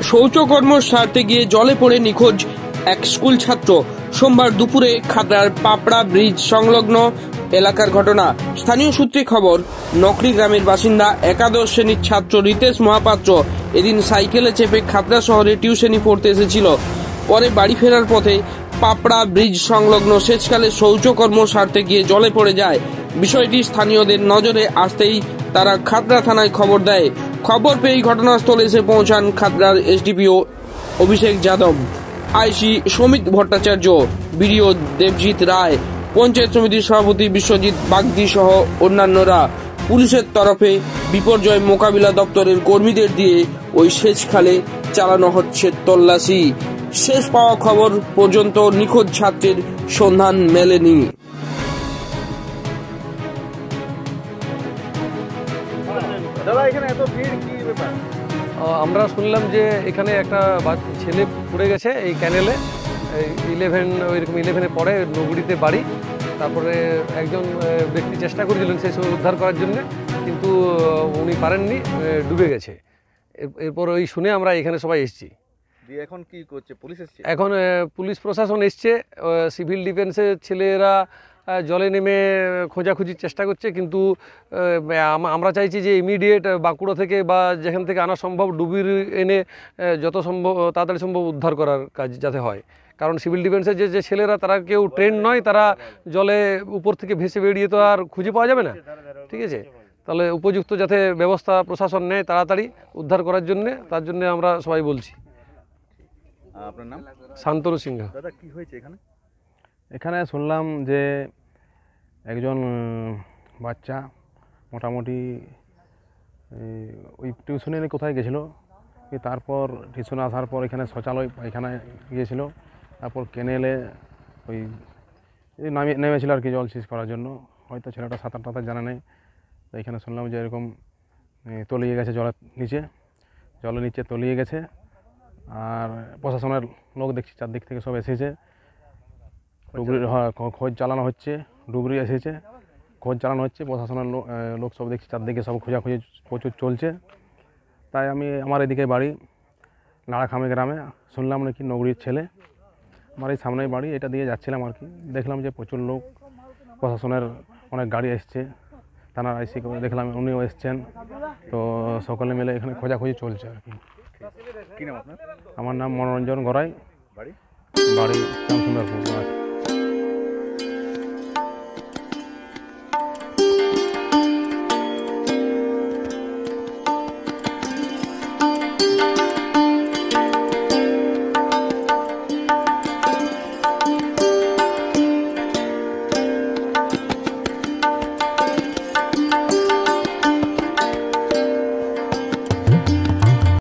শৌচকর্ম সারতে গিয়ে জলে পড়ে নিখোঁজ এক স্কুল ছাত্র। সোমবার দুপুরে খাতড়ার পাপড়া ব্রিজ সংলগ্ন এলাকার ঘটনা। স্থানীয় সূত্রে খবর, নকরি গ্রামের বাসিন্দা একাদশ শ্রেণীর ছাত্র রিতেশ মহাপাত্র এদিন সাইকেলে চেপে খাতড়া শহরে টিউশনি পড়তে এসেছিল। পরে বাড়ি ফেরার পথে পাপড়া ব্রিজ সংলগ্ন সেচকালে শৌচকর্ম সারতে গিয়ে জলে পড়ে যায়। বিষয়টি স্থানীয়দের নজরে আসতেই তারা খাতড়া থানায় খবর দেয়। খবর পেয়ে ঘটনাস্থলে এসে পৌঁছান খাতড়ার এসডিপিও অভিষেক যাদব, আইসি সমিত ভট্টাচার্য, বিডিও দেবজিৎ রায়, পঞ্চায়েত সমিতির সভাপতি বিশ্বজিৎ বাগদি সহ অন্যান্যরা। পুলিশের তরফে বিপর্যয় মোকাবিলা দপ্তরের কর্মীদের দিয়ে ওই সেচ খালে চালানো হচ্ছে তল্লাশি। শেষ পাওয়া খবর পর্যন্ত নিখোঁজ ছাত্রের সন্ধান মেলেনি। আমরা শুনলাম যে এখানে একটা ছেলে পড়ে গেছে এই ক্যানেলে, 11 পরে নগরীতে বাড়ি। তারপরে একজন ব্যক্তি চেষ্টা করেছিলেন সেই সময় উদ্ধার করার জন্য, কিন্তু উনি পারেননি, ডুবে গেছে। এরপর ওই শুনে আমরা এখানে সবাই এসেছি। এখন কি করছে পুলিশ? এখন পুলিশ প্রশাসন এসছে, সিভিল ডিফেন্সের ছেলেরা জলে নেমে খোঁজাখুঁজির চেষ্টা করছে, কিন্তু আমরা চাইছি যে ইমিডিয়েট বাঁকুড়া থেকে বা যেখান থেকে আনা সম্ভব ডুবির এনে যত সম্ভব তাড়াতাড়ি সম্ভব উদ্ধার করার কাজ যাতে হয়। কারণ সিভিল ডিফেন্সের যে ছেলেরা তারা কেউ ট্রেন নয়, তারা জলে উপর থেকে ভেসে বেরিয়ে তো আর খুঁজে পাওয়া যাবে না। ঠিক আছে, তাহলে উপযুক্ত যাতে ব্যবস্থা প্রশাসন নেয় তাড়াতাড়ি উদ্ধার করার জন্যে, তার জন্য আমরা সবাই বলছি। আপনার নাম? শান্তনু সিংহ। দাদা কি হয়েছে এখানে? এখানে শুনলাম যে একজন বাচ্চা মোটামুটি ওই টিউশনে কোথায় গেছিলো, তারপর টিউশনে আসার পর এখানে শৌচালয় পায়খানায় গিয়েছিল, তারপর কেনেলে ওই নেমেছিল আর কি জল শেষ করার জন্য। হয়তো ছেলেটা সাঁতার টাতার জানা নেই, তো এখানে শুনলাম যে এরকম তলিয়ে গেছে জলের নিচে তলিয়ে গেছে। আর প্রশাসনের লোক দেখছি চারদিক থেকে সব এসেছে, খোঁজ চালানো হচ্ছে, ডুবরি এসেছে, খোঁজ চালানো হচ্ছে। প্রশাসনের লোক সব দেখছি চারদিকে সব খোঁজাখুঁজি প্রচুর চলছে। তাই আমার এদিকে বাড়ি নাড়াখামে গ্রামে, শুনলাম নাকি নগরীর ছেলে, আমার এই সামনেই বাড়ি, এটা দিয়ে যাচ্ছিলাম আর কি। দেখলাম যে প্রচুর লোক, প্রশাসনের অনেক গাড়ি এসছে, থানার আইসি দেখলাম উনিও এসছেন, তো সকলে মিলে এখানে খোঁজাখুঁজি চলছে আর কি। কি নাম আপনার? আমার নাম মনোরঞ্জন গড়াই, বাড়ি শ্যামসুন্দরপুর।